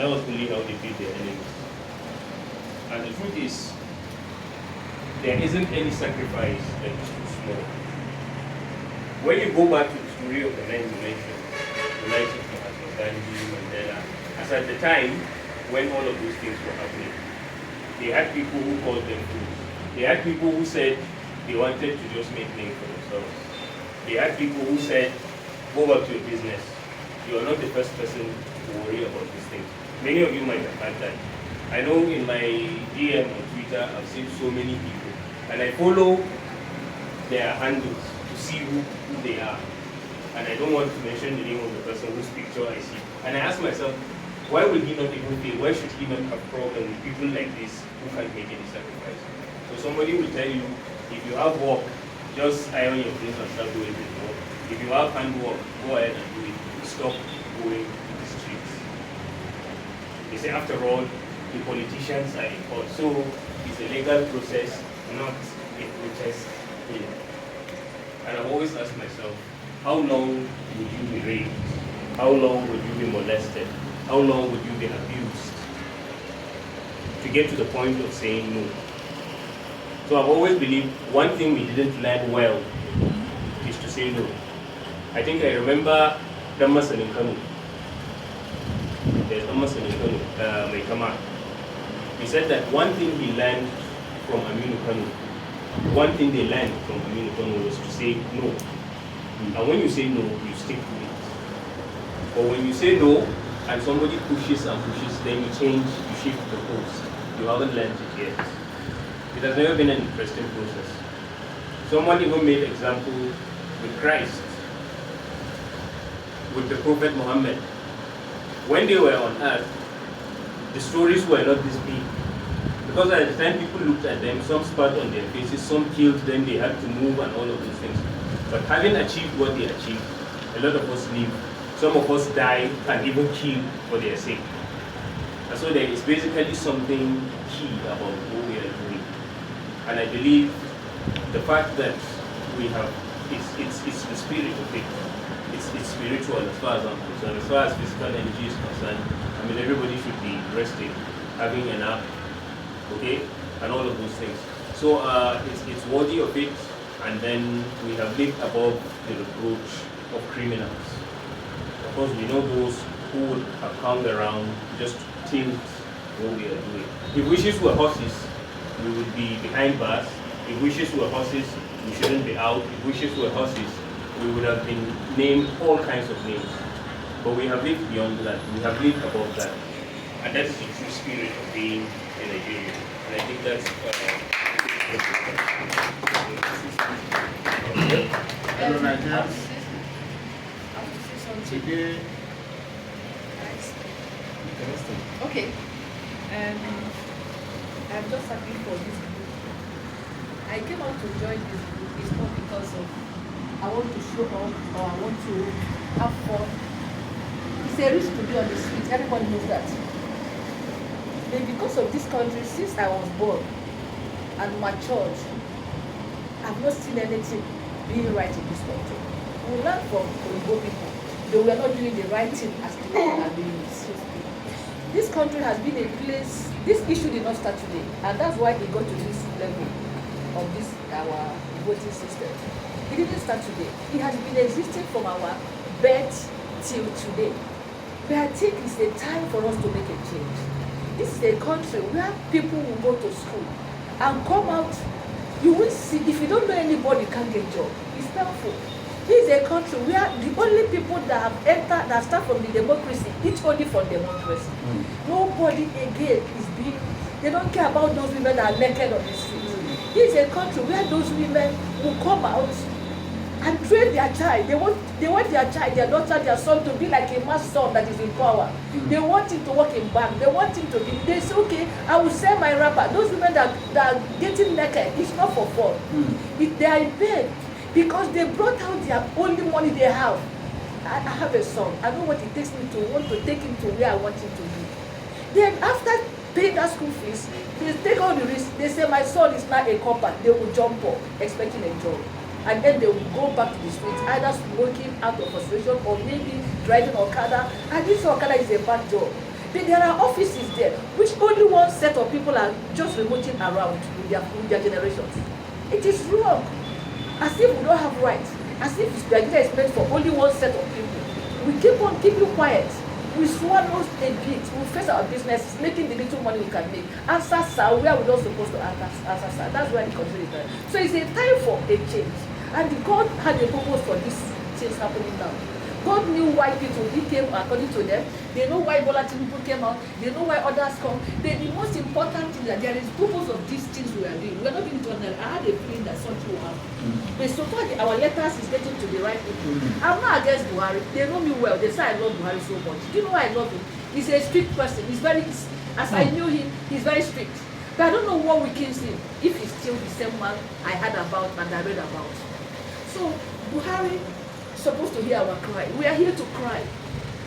that was only how they beat their enemies. And the truth is, there isn't any sacrifice that is too small. When you go back to the story of the men you mentioned, the likes of Mahatma Gandhi, Mandela, as at the time when all of those things were happening, they had people who called them fools. They had people who said they wanted to just make name for themselves. They had people who said, go back to your business. You are not the first person to worry about these things. Many of you might have had that. I know in my DM on Twitter, I've seen so many people, and I follow their handles to see who they are. And I don't want to mention the name of the person whose picture I see. And I ask myself, why will he not even pay? Why should he not have problem with people like this who can't make any sacrifice? So somebody will tell you, if you have work, just iron your clothes and start doing the work. If you have handwork, go ahead and do it. Stop going to the streets. They say, after all, the politicians are in court. So it's a legal process, not a protest here. And I've always asked myself, how long would you be raped? How long would you be molested? How long would you be abused to get to the point of saying no? So I've always believed one thing we didn't learn well is to say no. I think I remember Dhammasan in Kanu. There's Dhammasan in Kanu, Maitama. He said that one thing he learned from Aminu Kanu, one thing they learned from Aminu Kanu was to say no. And when you say no, you stick to it. But when you say no, and somebody pushes and pushes, then you change, you shift the post. You haven't learned it yet. It has never been an interesting process. Someone even made example with Christ, with the Prophet Muhammad. When they were on earth, the stories were not this big. Because at the time people looked at them, some spat on their faces, some killed them, they had to move and all of those things. But having achieved what they achieved, a lot of us live. Some of us die and even kill for their sake. And so there is basically something key about what we are doing. And I believe the fact that we have, it's the spirit of it. It's spiritual as far as I'm concerned. As far as physical energy is concerned, I mean, everybody should be resting, having a nap, okay, and all of those things. So it's worthy of it, and then we have lived above the reproach of criminals. Of course, we know those who would have come around just to tilt what we are doing. If wishes were horses, we would be behind bars. If wishes were horses, we shouldn't be out. If wishes were horses, we would have been named all kinds of names. But we have lived beyond that. We have lived above that. And that's the true spirit of being in Nigeria. And I think that's... Hello, Nigerians. Today... Okay. I'm just happy for this group. I came out to join this group. It's not because of I want to show up or I want to have fun. It's a risk to be on the street. Everyone knows that. But because of this country, since I was born and matured, I've not seen anything being right in this country. We learn from Oyibo people. They were not doing the right thing as people are doing it. This country has been a place, this issue did not start today, and that's why it got to this level of this, our voting system. It didn't start today. It has been existing from our birth till today. But I think it's a time for us to make a change. This is a country where people will go to school and come out. You will see, if you don't know anybody, you can't get a job. It's painful. This is a country where the only people that have entered, that start from the democracy, it's only for democracy. Nobody again is being, they don't care about those women that are naked on the street. This is a country where those women will come out and train their child. They want their child, their daughter, their son to be like a man's son that is in power. They want him to work in bank. They want him to be, they say, okay, I will sell my wrapper. Those women that are getting naked, it's not for fun. They are in pain. Because they brought out their only money they have. I have a son. I know what it takes me to want to take him to where I want him to be. Then after paying that school fees, they take all the risk. They say, my son is now a copper. They will jump up, expecting a job. And then they will go back to the streets, either smoking out of frustration or maybe driving Okada. And this Okada is a bad job. But there are offices there which only one set of people are just remoting around with their generations. It is wrong. As if we don't have rights. As if Nigeria is meant for only one set of people. We keep on keeping quiet. We swallow a bit. We face our businesses, making the little money we can make. Answer, sir, where we're not supposed to answer, sir. That's why the country is there. So it's a time for a change. And God had a purpose for this change happening now. God knew why people came according to them. They know why volatile people came out. They know why others come. The most important thing that there is purpose of these things we are doing. We are not being told that I had a feeling that something will happen. But so far our letters is getting to the right people. I'm not against Buhari. They know me well. They say I love Buhari so much. Do you know why I love him? He's a strict person. He's very, as I knew him, he's very strict. But I don't know what weakens him if he's still the same man I heard about and I read about. So Buhari supposed to hear our cry. We are here to cry.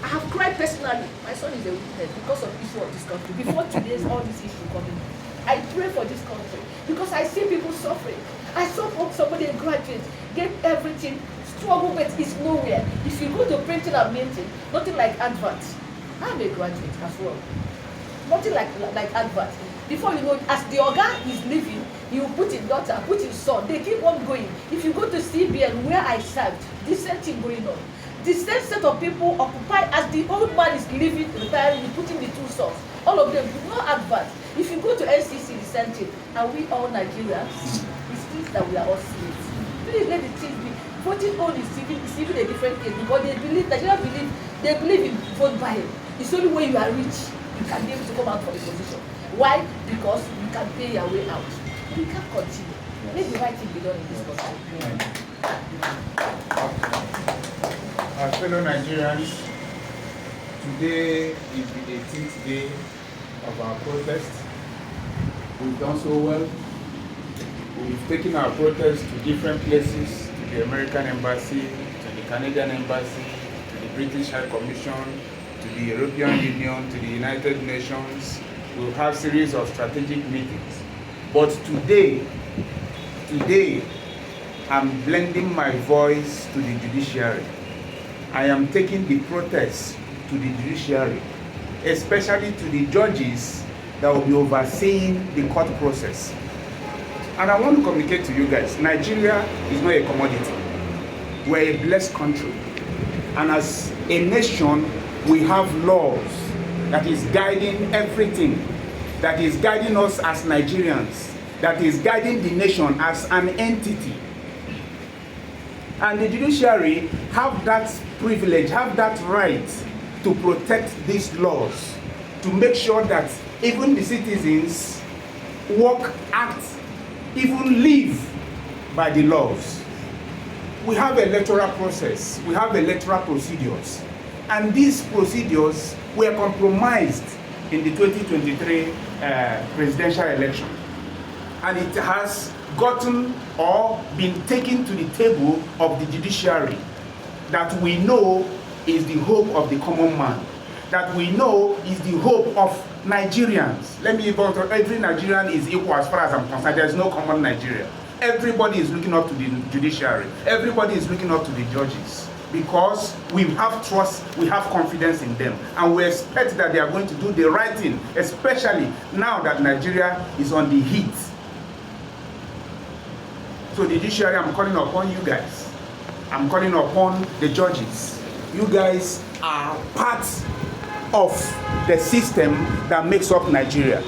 I have cried personally. My son is a witness because of the issue of this country. Before today's all this issue coming, I pray for this country because I see people suffering. I saw somebody graduate, get everything, struggle, but it's nowhere. If you go to printing and minting, nothing like adverts. I'm a graduate as well. Nothing like adverts. Before you know, as the organ is leaving, he will put his daughter, put his son. They keep on going. If you go to CBN where I served, the same thing going on. The same set of people occupy as the old man is leaving, retiring, he putting the two sons. All of them, no advert. If you go to NCC, the same thing. Are we all Nigerians? It's things that we are all slaves. Please let the things be. Voting on is even a different case because they believe in vote buying. It's only when you are rich you can be able to come out for the position. Why? Because you can pay your way out. We can't continue. Let the right thing be done in this country. Our fellow Nigerians, today is the 18th day of our protest. We've done so well. We've taken our protest to different places, to the American Embassy, to the Canadian Embassy, to the British High Commission, to the European Union, to the United Nations. We'll have a series of strategic meetings. But today, I'm blending my voice to the judiciary. I am taking the protest to the judiciary, especially to the judges that will be overseeing the court process. And I want to communicate to you guys, Nigeria is not a commodity. We're a blessed country. And as a nation, we have laws that is guiding everything, that is guiding us as Nigerians, that is guiding the nation as an entity. And the judiciary have that privilege, have that right to protect these laws, to make sure that even the citizens work, act, even live by the laws. We have electoral process, we have electoral procedures, and these procedures were compromised in the 2023 presidential election. And it has gotten or been taken to the table of the judiciary that we know is the hope of the common man, that we know is the hope of Nigerians. Let me go to every Nigerian is equal as far as I'm concerned. There is no common Nigeria. Everybody is looking up to the judiciary. Everybody is looking up to the judges because we have trust, we have confidence in them, and we expect that they are going to do the right thing, especially now that Nigeria is on the heat. So the judiciary, I'm calling upon you guys. I'm calling upon the judges. You guys are part of the system that makes up Nigeria.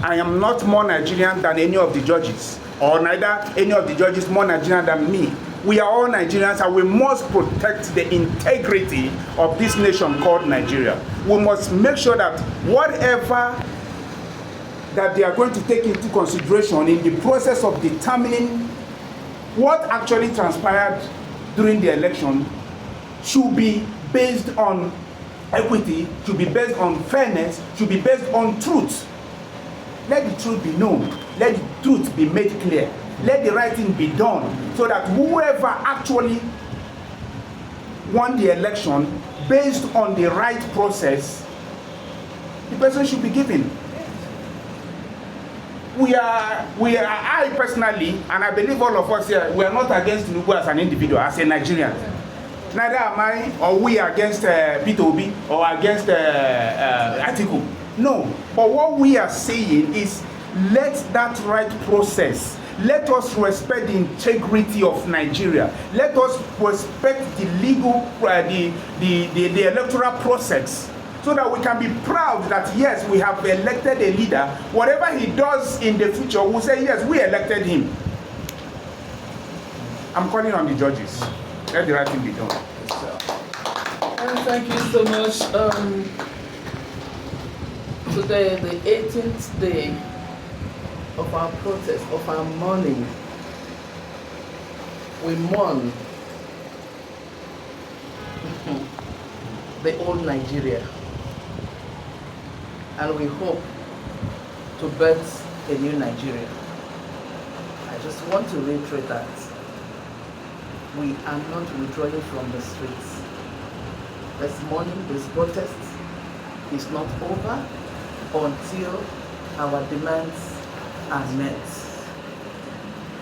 I am not more Nigerian than any of the judges, or neither any of the judges more Nigerian than me. We are all Nigerians, and we must protect the integrity of this nation called Nigeria. We must make sure that whatever that they are going to take into consideration in the process of determining what actually transpired during the election should be based on equity, should be based on fairness, should be based on truth. Let the truth be known. Let the truth be made clear. Let the right thing be done so that whoever actually won the election based on the right process, the person should be given. I personally, and I believe all of us here, we are not against Tinubu as an individual, as a Nigerian. Neither am I or we against Peter Obi or against Atiku. No. But what we are saying is, let that right process. Let us respect the integrity of Nigeria. Let us respect the legal, the electoral process, so that we can be proud that yes, we have elected a leader. Whatever he does in the future, we'll say yes, we elected him. I'm calling on the judges. Let the right thing be done. And thank you so much. Today, the 18th day of our protest, of our mourning, we mourn the old Nigeria, and we hope to birth a new Nigeria. I just want to reiterate that we are not withdrawing from the streets. This morning, this protest is not over until our demands are met.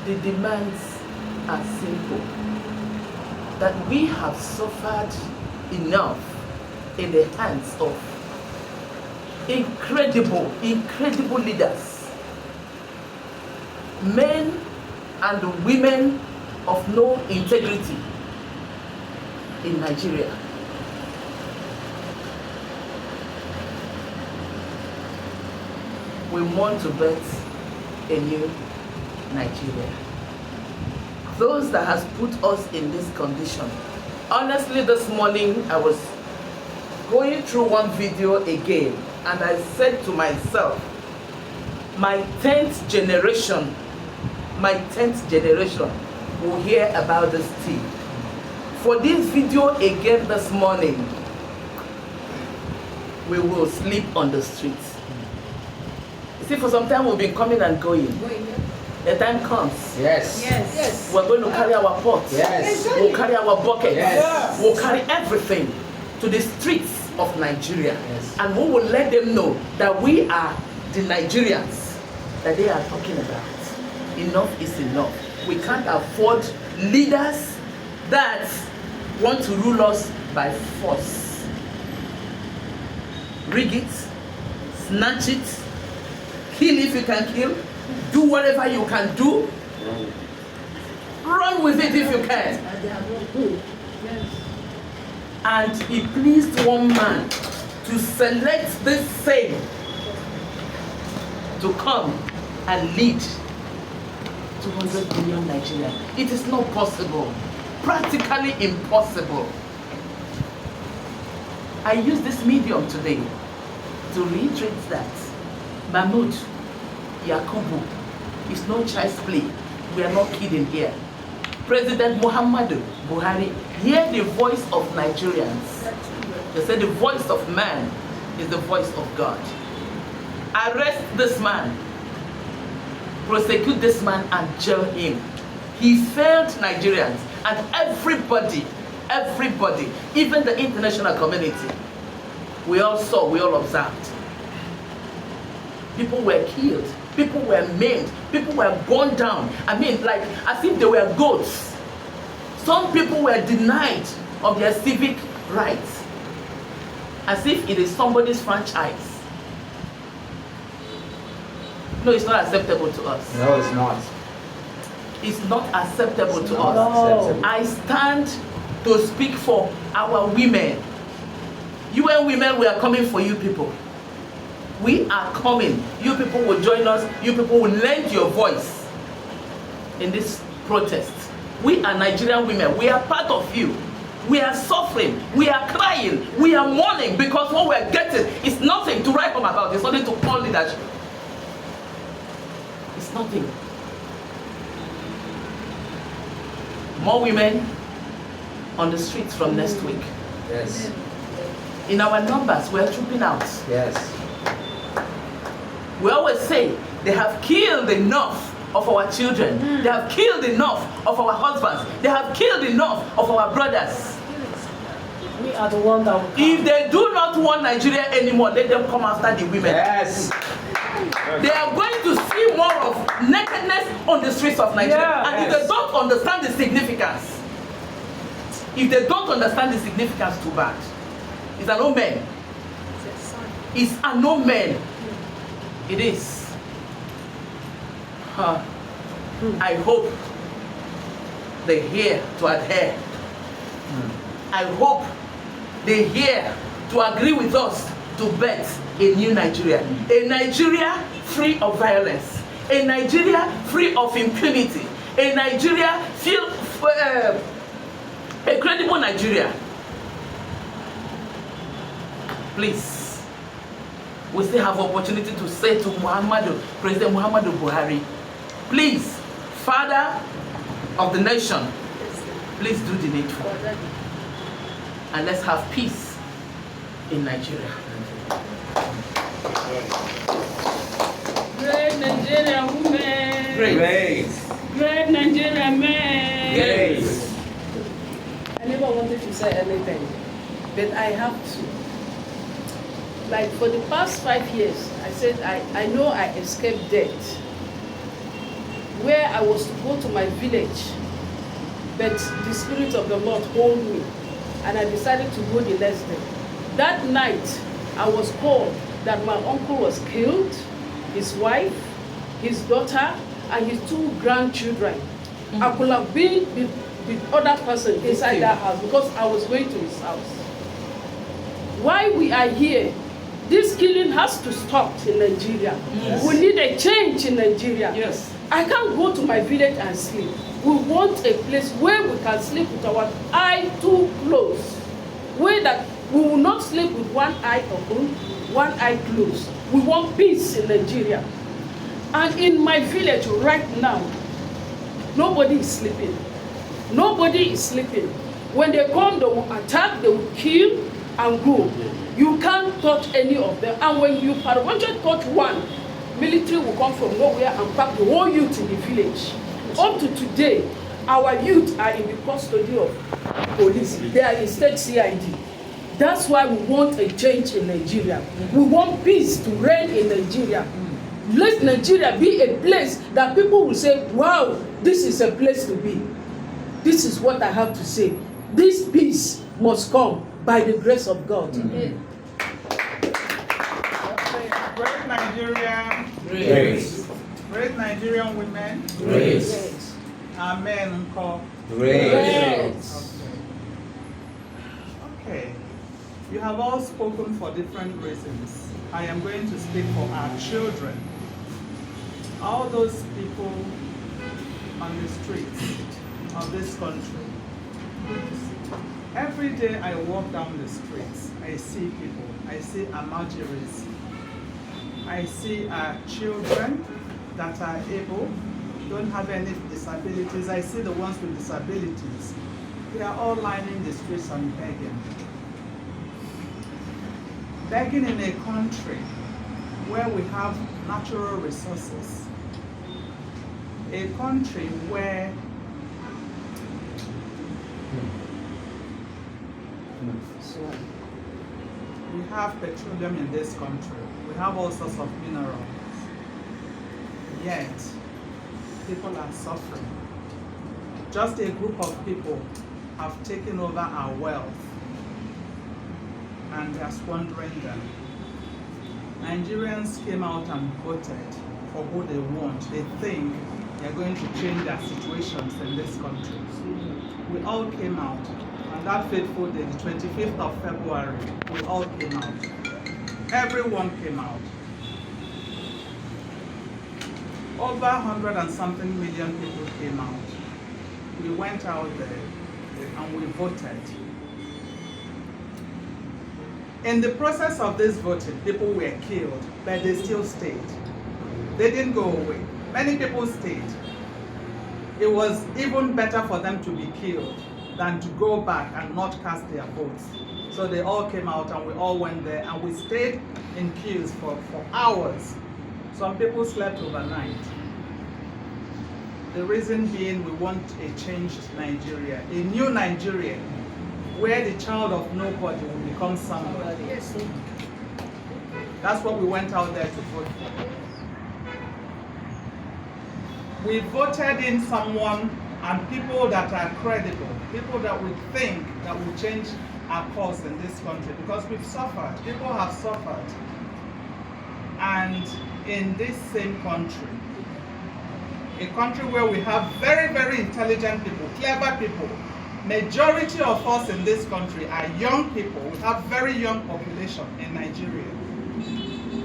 The demands are simple. That we have suffered enough in the hands of incredible leaders, men and women of no integrity in Nigeria. We want to birth a new Nigeria. Those that has put us in this condition. Honestly, this morning I was going through one video again, and I said to myself, my 10th generation will hear about this tea. For this video again this morning, we will sleep on the streets. You see, for some time we've been coming and going. The time comes. Yes. Yes. Yes. We're going to carry our pots. Yes. We'll carry our buckets. Yes. We'll carry everything to the streets of Nigeria. Yes. And we will let them know that we are the Nigerians that they are talking about. Enough is enough. We can't afford leaders that want to rule us by force. Rig it, snatch it, kill if you can kill, do whatever you can do, run with it if you can. And it pleased one man to select this same to come and lead 200 million Nigerians. It is not possible, practically impossible. I use this medium today to reiterate that Mahmoud Yakubu is no child's play. We are not kidding here. President Muhammadu Buhari, hear the voice of Nigerians. They say the voice of man is the voice of God. Arrest this man, prosecute this man and jail him. He failed Nigerians, and everybody, even the international community, we all saw, we all observed. People were killed, people were maimed, people were gunned down. I mean, like as if they were goats. Some people were denied of their civic rights, as if it is somebody's franchise. No, it's not acceptable to us. No, it's not. It's not acceptable to Not us. acceptable. I stand to speak for our women. UN women, we are coming for you people. We are coming. You people will join us. You people will lend your voice in this protest. We are Nigerian women. We are part of you. We are suffering. We are crying. We are mourning because what we are getting is nothing to write home about. It's nothing to call leadership. It's nothing. More women on the streets from next week. Yes. In our numbers, we are trooping out. Yes. We always say they have killed enough of our children. They have killed enough of our husbands. They have killed enough of our brothers. We are the ones that will come. If they do not want Nigeria anymore, let them come after the women. Yes. They are going to see more of nakedness on the streets of Nigeria. Yeah. And if they don't understand the significance, If they don't understand the significance, too bad. It's an omen. It's an omen. It is. I hope they hear to adhere. I hope they hear to agree with us to bet a new Nigeria. A Nigeria free of violence. A Nigeria free of impunity. A Nigeria a credible Nigeria. Please, we still have opportunity to say to President Muhammadu Buhari, please, Father of the nation, please do the needful. And let's have peace in Nigeria. Great Nigeria women. Great. Great Nigeria men. Great. I never wanted to say anything, but I have to. Like for the past 5 years, I said I know I escaped death. Where I was to go to my village, but the Spirit of the Lord hold me, and I decided to go the next day. That night, I was called that my uncle was killed, his wife, his daughter, and his 2 grandchildren. I could have been with other person inside that house because I was going to his house. Why we are here, this killing has to stop in Nigeria. Yes. We need a change in Nigeria. Yes. I can't go to my village and sleep. We want a place where we can sleep with our eye too closed. Where that we will not sleep with one eye open, one eye closed. We want peace in Nigeria. And in my village right now, nobody is sleeping. Nobody is sleeping. When they come, they will attack, they will kill and go. You can't touch any of them. And when you peradventure touch one, military will come from nowhere and pack the whole youth in the village. Up to today, our youth are in the custody of police. They are in state CID. That's why we want a change in Nigeria. We want peace to reign in Nigeria. Let Nigeria be a place that people will say, wow, this is a place to be. This is what I have to say. This peace must come by the grace of God. Amen. Great Nigeria. Grace. Great Nigerian women. Grace. Our men call. Grace. Okay. You have all spoken for different reasons. I am going to speak for our children. All those people on the streets of this country. Every day I walk down the streets, I see people. I see Amajiris. I see our children that are able, don't have any disabilities. I see the ones with disabilities. They are all lining the streets and begging. Begging in a country where we have natural resources. A country where we have petroleum in this country. We have all sorts of minerals. Yet, people are suffering. Just a group of people have taken over our wealth and they are squandering them. Nigerians came out and voted for who they want. They think they're going to change their situations in this country. We all came out. On that fateful day, the 25th of February, we all came out. Everyone came out. Over 100 and something million people came out. We went out there and we voted. In the process of this voting, people were killed, but they still stayed. They didn't go away. Many people stayed. It was even better for them to be killed than to go back and not cast their votes. So they all came out and we all went there and we stayed in queues for hours. Some people slept overnight. The reason being we want a changed Nigeria, a new Nigeria, where the child of nobody will become somebody. That's what we went out there to vote for. We voted in someone and people that are credible, people that we think that will change our course in this country, because we've suffered, people have suffered. And in this same country, a country where we have very, very intelligent people, clever people, majority of us in this country are young people. We have very young population in Nigeria.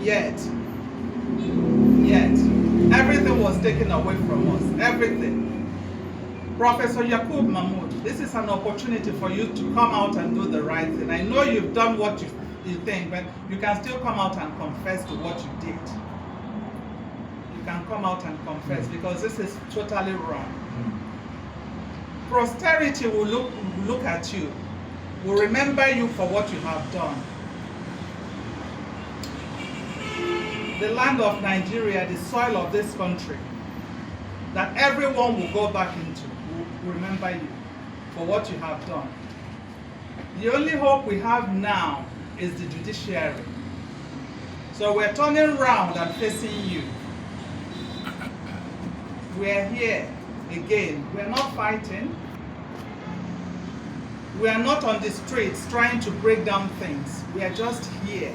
Yet, everything was taken away from us, everything. Professor Yakub Mahmoud, this is an opportunity for you to come out and do the right thing. I know you've done what you think, but you can still come out and confess to what you did. You can come out and confess, because this is totally wrong. Posterity will look at you, will remember you for what you have done. The land of Nigeria, the soil of this country, that everyone will go back into, will remember you for what you have done. The only hope we have now is the judiciary. So we're turning around and facing you. We're here again. We're not fighting. We are not on the streets trying to break down things. We are just here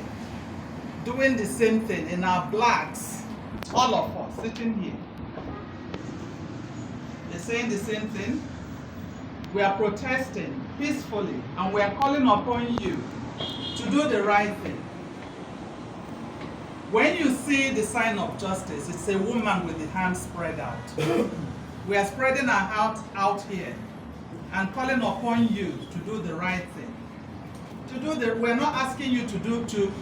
doing the same thing in our blacks, all of us sitting here. They're saying the same thing. We are protesting peacefully, and we are calling upon you to do the right thing. When you see the sign of justice, it's a woman with the hands spread out. We are spreading our hands out here and calling upon you to do the right thing. We're not asking you to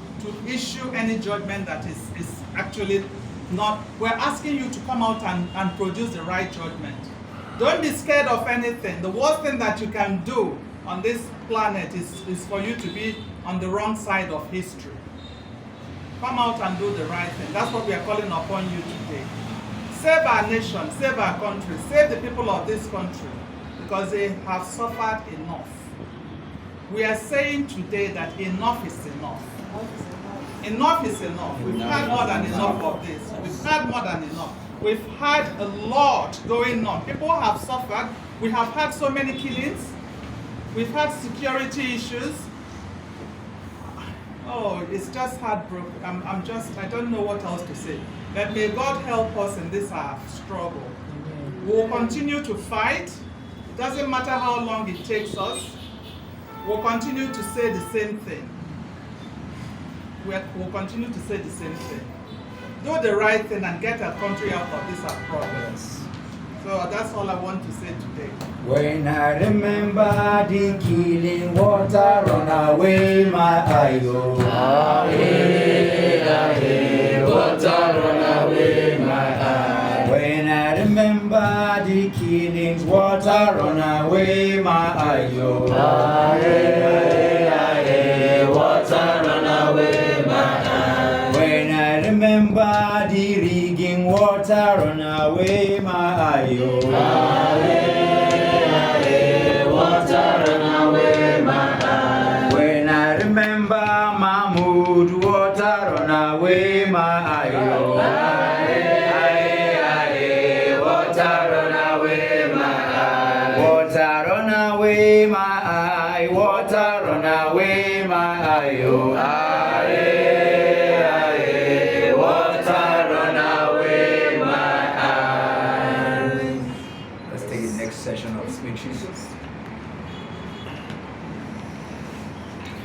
issue any judgment that is actually not. We're asking you to come out and produce the right judgment. Don't be scared of anything. The worst thing that you can do on this planet is for you to be on the wrong side of history. Come out and do the right thing. That's what we are calling upon you today. Save our nation, save our country, save the people of this country, because they have suffered enough. We are saying today that enough is enough. Enough is enough. We've had more than enough of this. We've had more than enough. We've had a lot going on. People have suffered. We have had so many killings. We've had security issues. Oh, it's just heartbroken. I don't know what else to say. But may God help us in this struggle. We'll continue to fight. It doesn't matter how long it takes us. We'll continue to say the same thing. We'll continue to say the same thing. Do the right thing and get our country out of this problems. So that's all I want to say today. When I remember the killing, water run away my eye. Oh, water run away my eye. When I remember the killings, water run away my eye. Oh, water run away my eye. When I remember the rigging, water run away my eye. Oh, water run away my eye. When I remember Mahmoud, water run away my eye. Oh, water run away my eye. Water run away my eye. Water run away my eye. Oh, water run away my eye. Let's take the next session of speeches.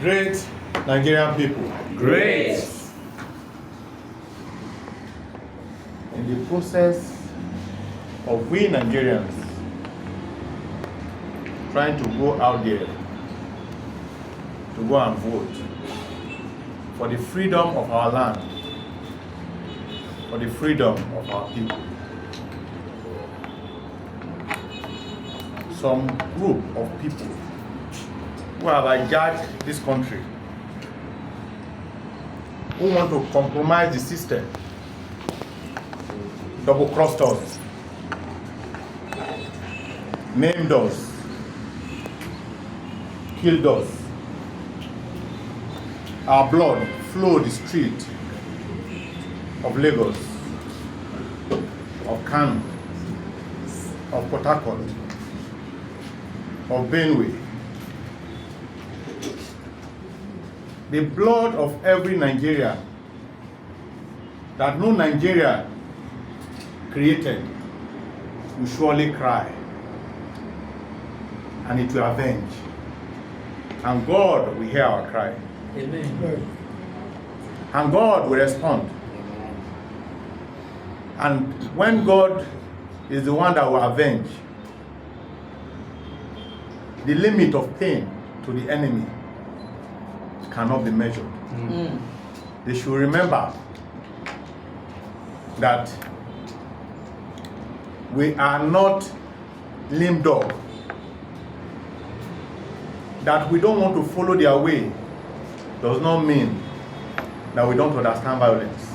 Great Nigerian people. Great. In the process of we Nigerians trying to go out there to go and vote for the freedom of our land, for the freedom of our people, some group of people who have hijacked this country, who want to compromise the system, double-crossed us, maimed us, killed us. Our blood flowed the street of Lagos, of Kano, of Port Harcourt, of Benue, the blood of every Nigerian that no Nigeria created will surely cry, and it will avenge. And God will hear our cry. Amen. And God will respond. And when God is the one that will avenge, the limit of pain to the enemy cannot be measured. They should remember that we are not lame dog, that we don't want to follow their way does not mean that we don't understand violence.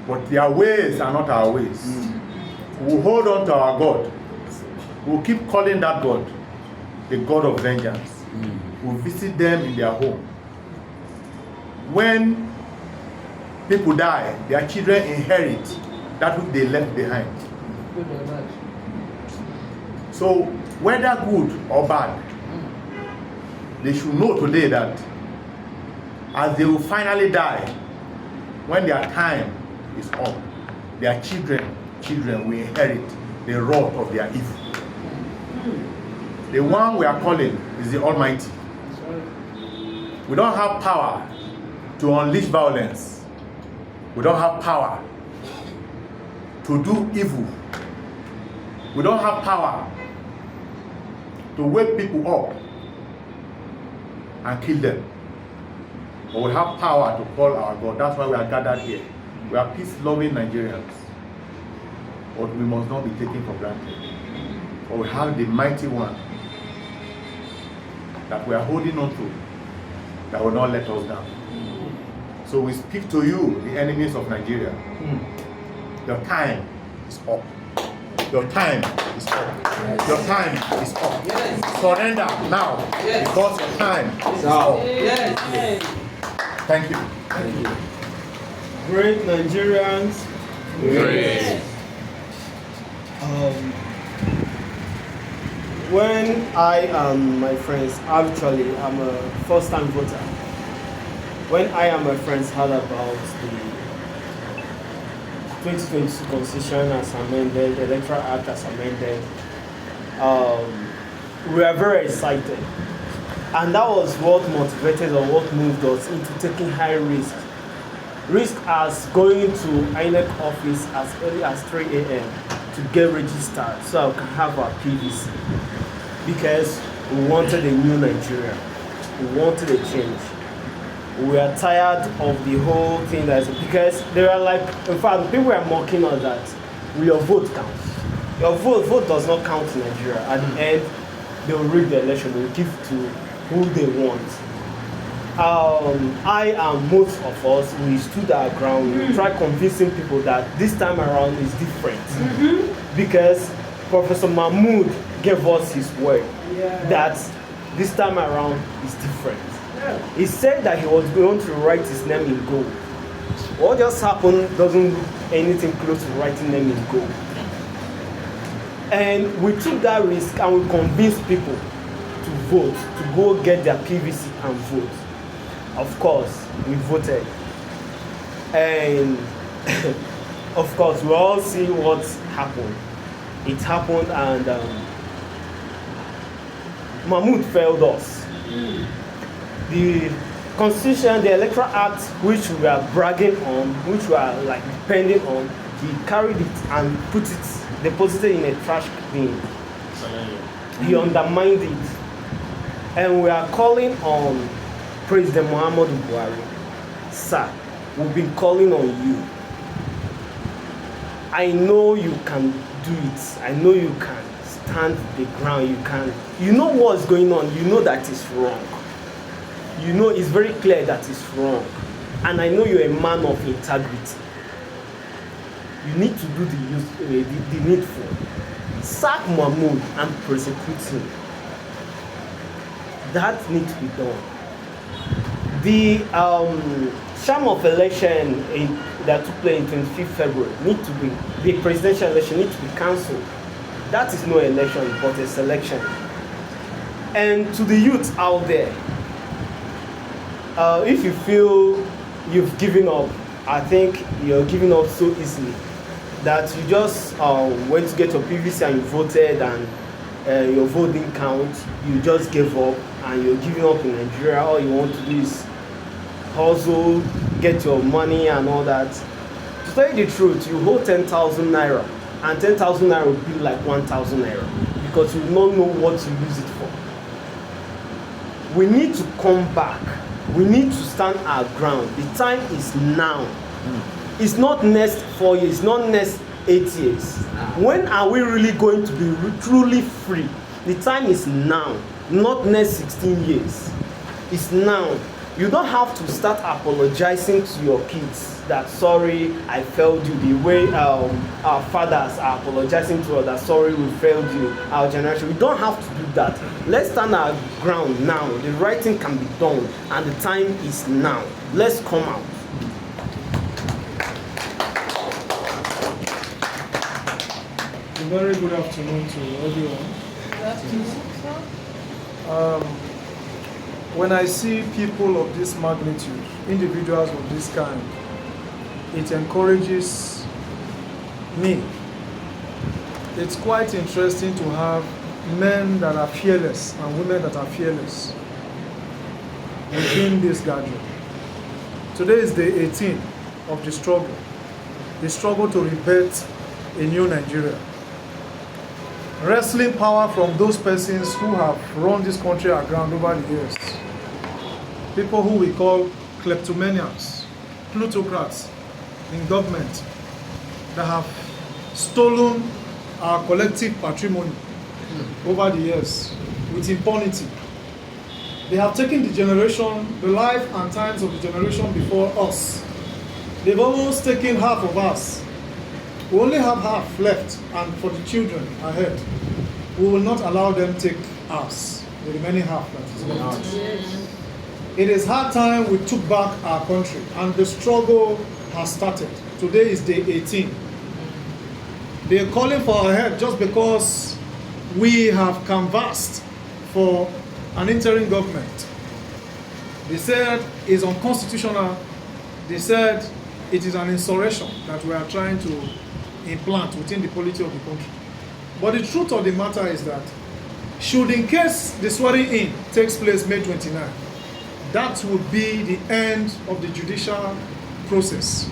But their ways are not our ways. We'll hold on to our God. We'll keep calling that God the God of vengeance. We'll visit them in their home. When people die, their children inherit that which they left behind. So whether good or bad, they should know today that as they will finally die, when their time is up, their children will inherit the wrath of their evil. The one we are calling is the Almighty. We don't have power to unleash violence. We don't have power to do evil. We don't have power to wake people up and kill them. But we have power to call our God. That's why we are gathered here. We are peace-loving Nigerians. But we must not be taken for granted. But we have the mighty one that we are holding on to, that will not let us down. So we speak to you, the enemies of Nigeria. Your time is up. Your time is up. Your time is up. Yes. Surrender now, Yes. because your time is up. Yes. Thank you. Thank you. Great Nigerians. Great. When I and my friends, actually, I'm a first-time voter. When I and my friends heard about the 2022 Constitution as amended, the Electoral Act as amended, we were very excited. And that was what motivated or what moved us into taking high risk. Risk as going to INEC office as early as 3 a.m. to get registered so I can have our PVC. Because we wanted a new Nigeria. We wanted a change. We are tired of the whole thing because they were like, in fact, people were mocking us that will your vote count? Your vote does not count in Nigeria. At the end, they will rig the election, they will give to who they want. I and most of us, we stood our ground, we tried convincing people that this time around is different. Because Professor Mahmoud gave us his word that this time around is different. He said that he was going to write his name in gold. What just happened doesn't look anything close to writing name in gold. And we took that risk and we convinced people to vote, to go get their PVC and vote. Of course, we voted. And of course, we all see what happened. It happened and Mahmoud failed us. The Constitution, the Electoral Act, which we are bragging on, which we are like depending on, he carried it and deposited in a trash bin. He undermined it. And we are calling on President Muhammadu Buhari. Sir, we've been calling on you. I know you can do it. I know you can stand the ground. You know what's going on. You know that it's wrong. You know it's very clear that it's wrong. And I know you're a man of integrity. You need to do the needful. Sack Mahmoud and prosecute him. That needs to be done. The sham of election that took place in 25th February the presidential election needs to be cancelled. that is no election but a selection. And to the youth out there, if you feel you've given up, I think you're giving up so easily that you just went to get your PVC and you voted and your vote didn't count, you just gave up and you're giving up in Nigeria. All you want to do is hustle, get your money and all that. To tell you the truth, you hold 10,000 naira and 10,000 naira will be like 1,000 naira because you don't know what to use it for. We need to come back. We need to stand our ground. The time is now. It's not next 4 years, it's not next 8 years. When are we really going to be truly free? The time is now, not next 16 years. It's now. You don't have to start apologizing to your kids that sorry, I failed you, the way our fathers are apologizing to us that sorry, we failed you, our generation. We don't have to do that. Let's stand our ground now. The right thing can be done and the time is now. Let's come out. A very good afternoon to everyone. Good afternoon, sir. When I see people of this magnitude, individuals of this kind, it encourages me. It's quite interesting to have men that are fearless and women that are fearless within this gathering. Today is day 18 of the struggle to rebirth a new Nigeria. Wrestling power from those persons who have run this country aground over the years. People who we call kleptomaniacs, plutocrats in government that have stolen our collective patrimony over the years with impunity. They have taken the life and times of the generation before us. They've almost taken half of us. We only have half left, and for the children ahead, we will not allow them to take us, the remaining half that is left. It is hard time we took back our country, and the struggle has started. Today is day 18. They are calling for our head just because we have canvassed for an interim government. They said it's unconstitutional. They said it is an insurrection that we are trying to implant within the polity of the country. But the truth of the matter is that should in case the swearing in takes place May 29, that would be the end of the judicial process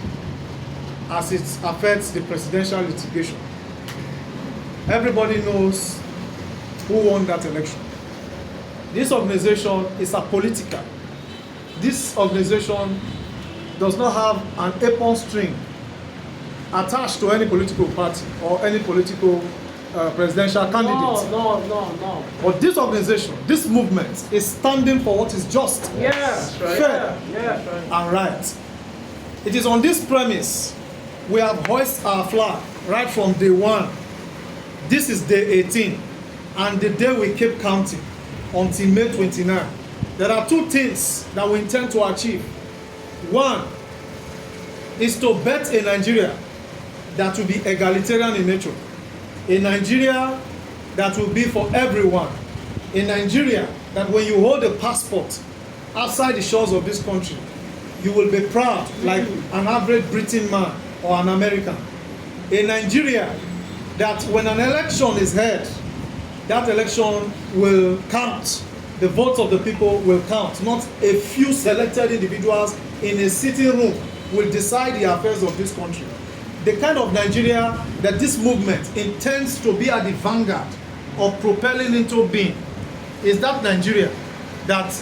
as it affects the presidential litigation. Everybody knows who won that election. This organization is apolitical. This organization does not have an apron string attached to any political party or any political presidential candidate. No. But this organization, this movement, is standing for what is just, fair, and right. It is on this premise we have hoisted our flag right from day one. This is day 18, and the day we keep counting until May 29. There are two things that we intend to achieve. One is to bet a Nigeria that will be egalitarian in nature. A Nigeria that will be for everyone. A Nigeria that when you hold a passport outside the shores of this country, you will be proud like an average Britain man or an American. A Nigeria that when an election is held, that election will count. The votes of the people will count. Not a few selected individuals in a sitting room will decide the affairs of this country. The kind of Nigeria that this movement intends to be at the vanguard of propelling into being is that Nigeria that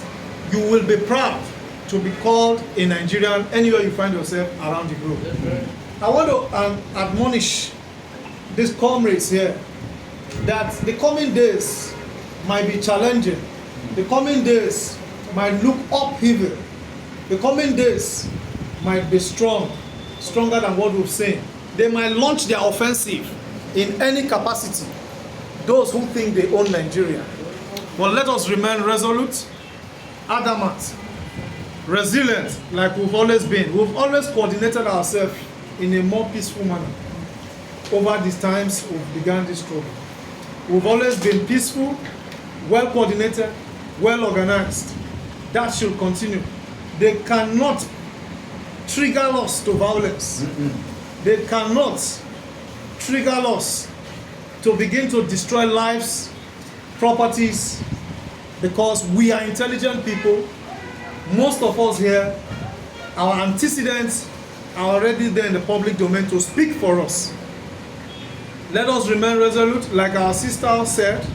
you will be proud to be called a Nigerian anywhere you find yourself around the globe. I want to admonish these comrades here that the coming days might be challenging. The coming days might look upheaval. The coming days might be stronger than what we've seen. They might launch their offensive in any capacity, those who think they own Nigeria. But let us remain resolute, adamant, resilient like we've always been. We've always coordinated ourselves in a more peaceful manner over these times we've begun this struggle. We've always been peaceful, well coordinated, well organized. That should continue. They cannot trigger us to violence. They cannot trigger us to begin to destroy lives, properties, because we are intelligent people. Most of us here, our antecedents are already there in the public domain to speak for us. Let us remain resolute, like our sister said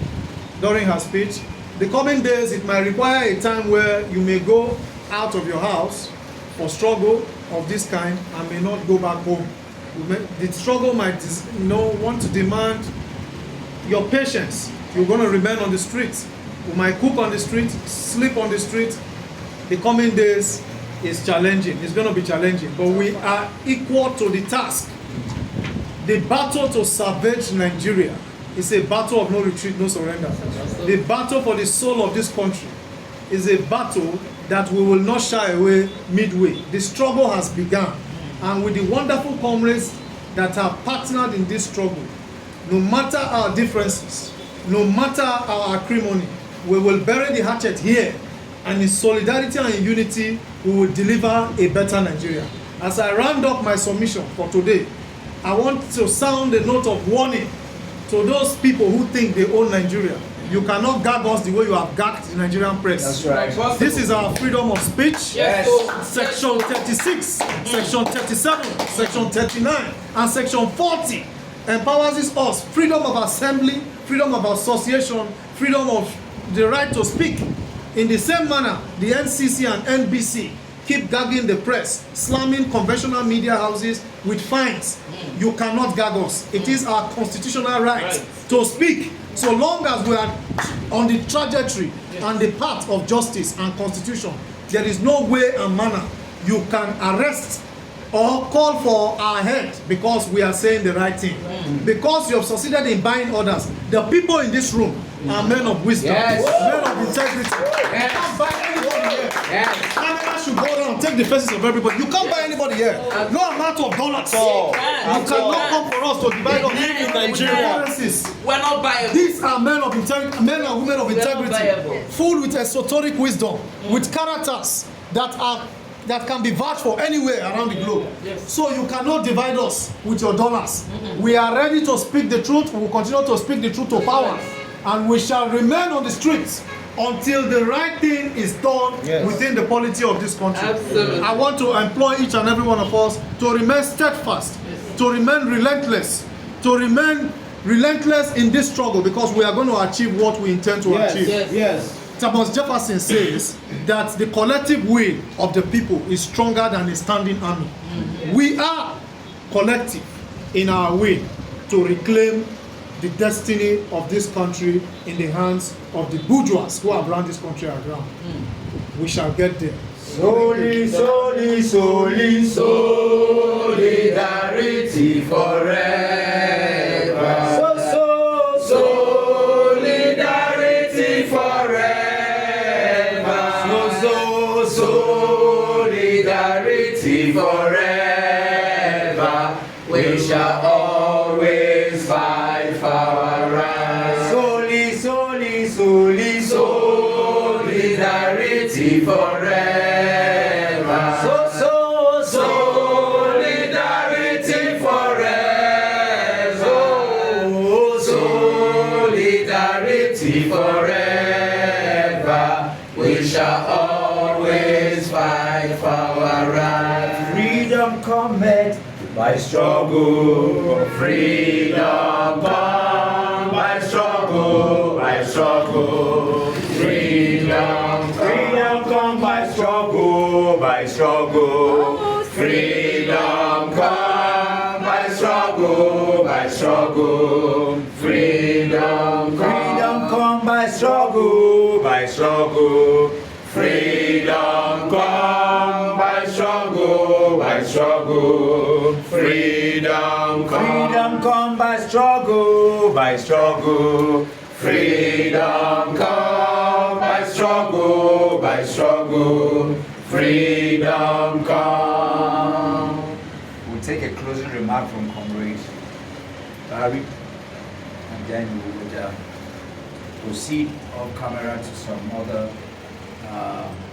during her speech. The coming days, it might require a time where you may go out of your house for struggle of this kind and may not go back home. The struggle might want to demand your patience. You're going to remain on the street. You might cook on the street, sleep on the street. The coming days is challenging. It's going to be challenging, but we are equal to the task. The battle to salvage Nigeria is a battle of no retreat, no surrender. The battle for the soul of this country is a battle that we will not shy away midway. The struggle has begun, and with the wonderful comrades that are partnered in this struggle, no matter our differences, no matter our acrimony, we will bury the hatchet here, and in solidarity and in unity, we will deliver a better Nigeria. As I round up my submission for today, I want to sound a note of warning to those people who think they own Nigeria. You cannot gag us the way you have gagged the Nigerian press. That's right. This is our freedom of speech. Yes. Section 36, Section 37, Section 39, and Section 40 empowers us freedom of assembly, freedom of association, freedom of the right to speak. In the same manner, the NCC and NBC keep gagging the press, slamming conventional media houses with fines. You cannot gag us. It is our constitutional right to speak. So long as we are on the trajectory and the path of justice and constitution, there is no way and manner you can arrest or call for our head because we are saying the right thing. Because you have succeeded in buying orders. The people in this room are men of wisdom, men of integrity. You can't buy anybody here. Canada should go down and take the faces of everybody. You can't buy anybody here. No amount of dollars. You cannot come for us to divide us in Nigeria. We're not buyable. These are men of integrity, men and women of integrity, full with esoteric wisdom, with characters that can be vouched for anywhere around the globe. So you cannot divide us with your dollars. We are ready to speak the truth. We will continue to speak the truth to power. And we shall remain on the streets until the right thing is done within the polity of this country. Absolutely. I want to employ each and every one of us to remain steadfast, to remain relentless, in this struggle, because we are going to achieve what we intend to achieve. Thomas Jefferson says that the collective will of the people is stronger than a standing army. We are collective in our will to reclaim the destiny of this country in the hands of the bourgeois who have run this country aground. We shall get there. Solidarity forever. Solidarity forever. Solidarity forever. We shall always fight for our rights. Solidarity forever. Solidarity forever. Solidarity forever. We shall always fight for our rights. Freedom cometh by struggle. Freedom come by struggle, by struggle. Freedom come by struggle, by struggle. Freedom come by struggle, by struggle. Freedom come by struggle, by struggle. Freedom come by struggle, by struggle. Freedom come by struggle, by struggle. Freedom come by struggle, by struggle. Freedom come. We'll take a closing remark from Comrade Barry. then we would proceed off camera to some other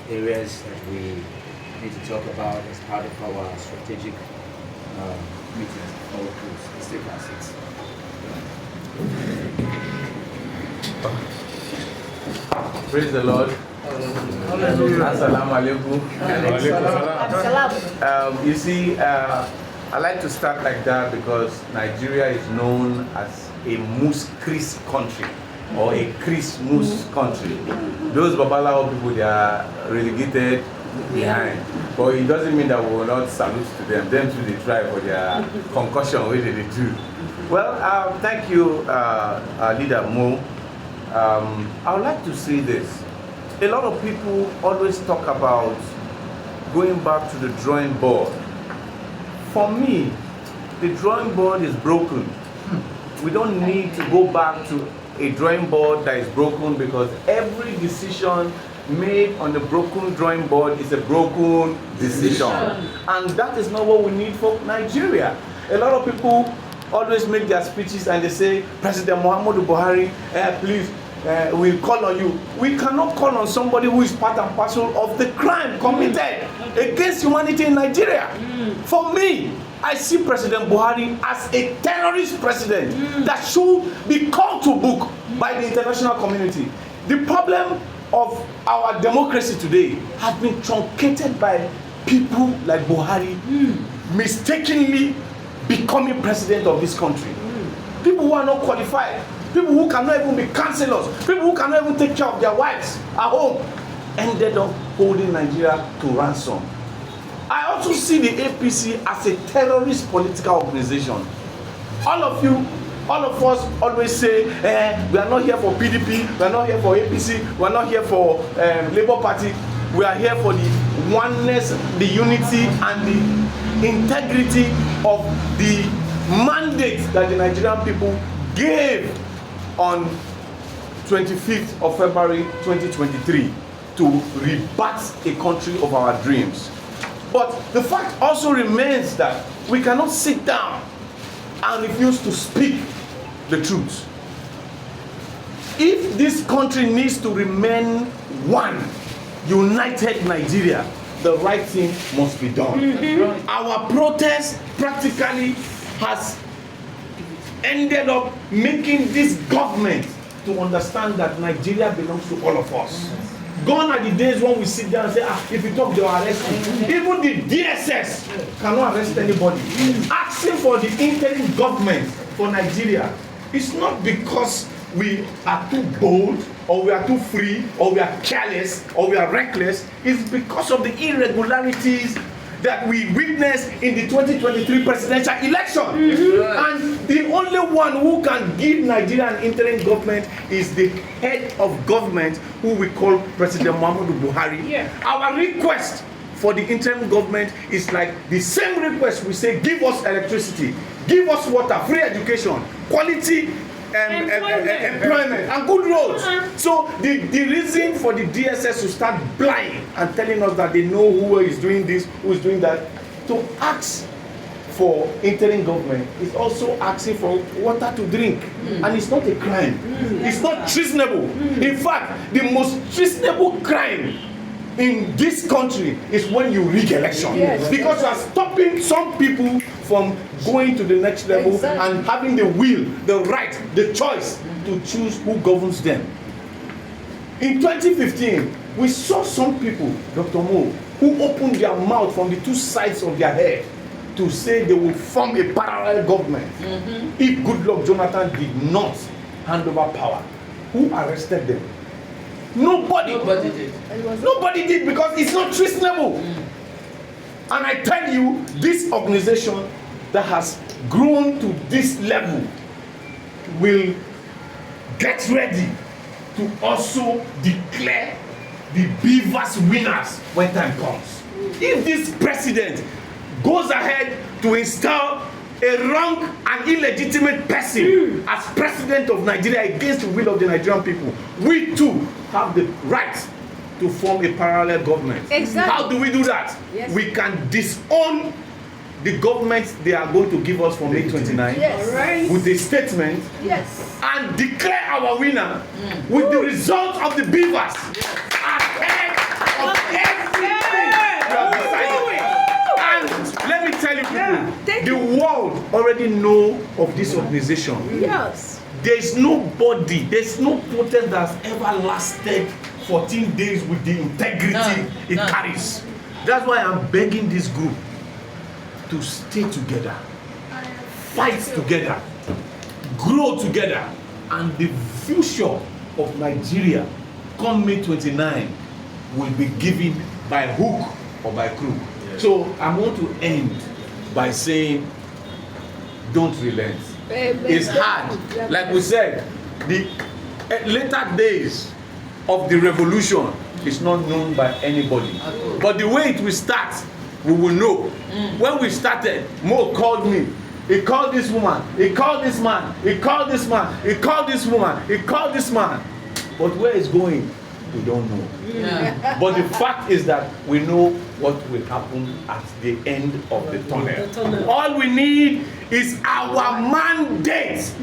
areas that we need to talk about as part of our strategic meetings. Let's take our seats. Praise the Lord. Assalamu alaikum. You see, I like to start like that because Nigeria is known as a Muslim country or a Christmas country. Those Babalawo people, they are relegated behind. But it doesn't mean that we will not salute to them. Them too, they try for their concussion, what they do. Well, thank you, Leader Mo. I would like to say this. A lot of people always talk about going back to the drawing board. For me, the drawing board is broken. We don't need to go back to a drawing board that is broken because every decision made on the broken drawing board is a broken decision. And that is not what we need for Nigeria. A lot of people always make their speeches and they say, President Muhammadu Buhari, please, we'll call on you. We cannot call on somebody who is part and parcel of the crime committed against humanity in Nigeria. For me, I see President Buhari as a terrorist president that should be called to book by the international community. The problem of our democracy today has been truncated by people like Buhari mistakenly becoming president of this country. People who are not qualified, people who cannot even be councillors, people who cannot even take care of their wives at home, ended up holding Nigeria to ransom. I also see the APC as a terrorist political organization. All of us always say, we are not here for PDP, we are not here for APC, we are not here for Labour Party. We are here for the oneness, the unity, and the integrity of the mandate that the Nigerian people gave on 25th of February 2023 to rebirth a country of our dreams. But the fact also remains that we cannot sit down and refuse to speak the truth. If this country needs to remain one, united Nigeria, the right thing must be done. Our protest practically has ended up making this government to understand that Nigeria belongs to all of us. Gone are the days when we sit down and say, if you talk, they will arrest you. Even the DSS cannot arrest anybody. Asking for the interim government for Nigeria is not because we are too bold, or we are too free, or we are careless, or we are reckless. It's because of the irregularities that we witnessed in the 2023 presidential election. And the only one who can give Nigeria an interim government is the head of government, who we call President Muhammadu Buhari. Our request for the interim government is like the same request we say, give us electricity, give us water, free education, quality employment and good roads. So the reason for the DSS to start blind and telling us that they know who is doing this, who is doing that, to ask for interim government is also asking for water to drink. And it's not a crime. It's not treasonable. In fact, the most treasonable crime in this country is when you rig election. Because you are stopping some people from going to the next level and having the will, the right, the choice to choose who governs them. In 2015, we saw some people, Dr. Mo, who opened their mouth from the two sides of their head to say they will form a parallel government if Goodluck Jonathan did not hand over power. Who arrested them? Nobody did. Nobody did, because it's not treasonable. And I tell you, this organization that has grown to this level will get ready to also declare the beavers winners when time comes. If this president goes ahead to install a wrong and illegitimate person as president of Nigeria against the will of the Nigerian people, we too have the right to form a parallel government. Exactly. How do we do that? We can disown the government they are going to give us for May 29 Yes. Alright. with a statement Yes. and declare our winner with the result of the beavers ahead of everything we have decided. And let me tell you people, the world already know of this organization. Yes. There's nobody, there's no protest that's ever lasted 14 days with the integrity it carries. That's why I'm begging this group to stay together, fight together, grow together, and the future of Nigeria come May 29 will be given by hook or by crook. So I want to end by saying, don't relent. It's hard. Like we said, the later days of the revolution is not known by anybody. But the way it will start, we will know. When we started, Mo called me. He called this woman. He called this man. He called this man. He called this woman. He called this man. But where it's going, we don't know. Yeah. But the fact is that we know what will happen at the end of the tunnel. All we need is our mandate.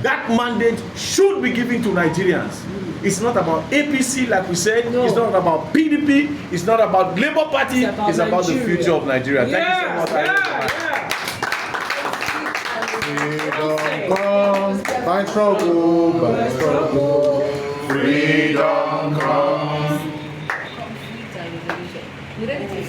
That mandate should be given to Nigerians. It's not about APC, like we said. No. It's not about PDP. It's not about Labour Party. It's about the future of Nigeria. Thank you so much. Freedom comes by struggle, by struggle. Freedom comes.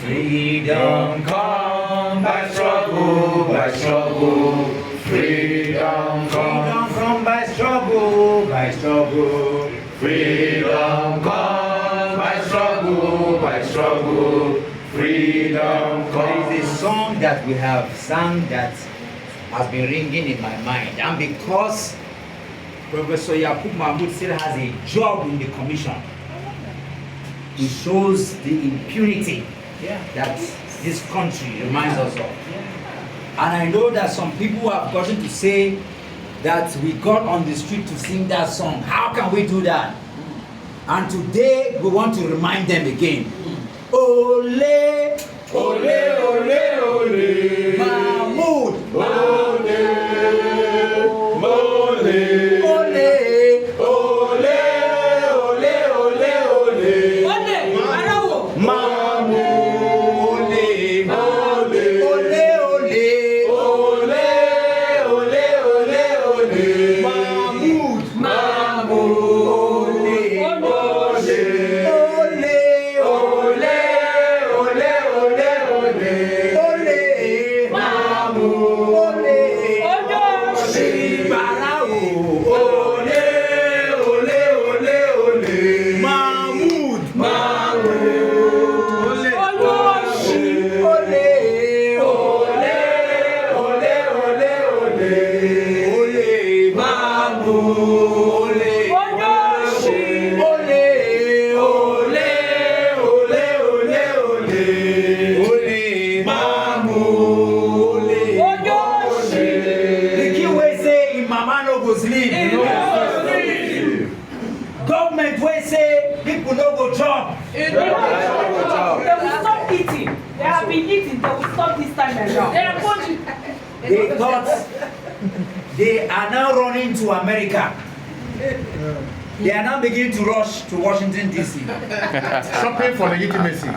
Freedom come by struggle, by struggle. Freedom come by struggle, by struggle. Freedom come by struggle, by struggle. Freedom come. There is a song that we have sung that has been ringing in my mind, and because Professor Yakub Mahmoud still has a job in the commission, it shows the impunity that this country reminds us of. And I know that some people have gotten to say that we got on the street to sing that song. How can we do that? And today we want to remind them again. Ole, ole, ole, ole, Mahmoud, ole. Government will say people no go job. They will stop eating. They have been eating. They will stop this time around. They are going. They thought they are now running to America. They are now beginning to rush to Washington, D.C. Shopping for legitimacy.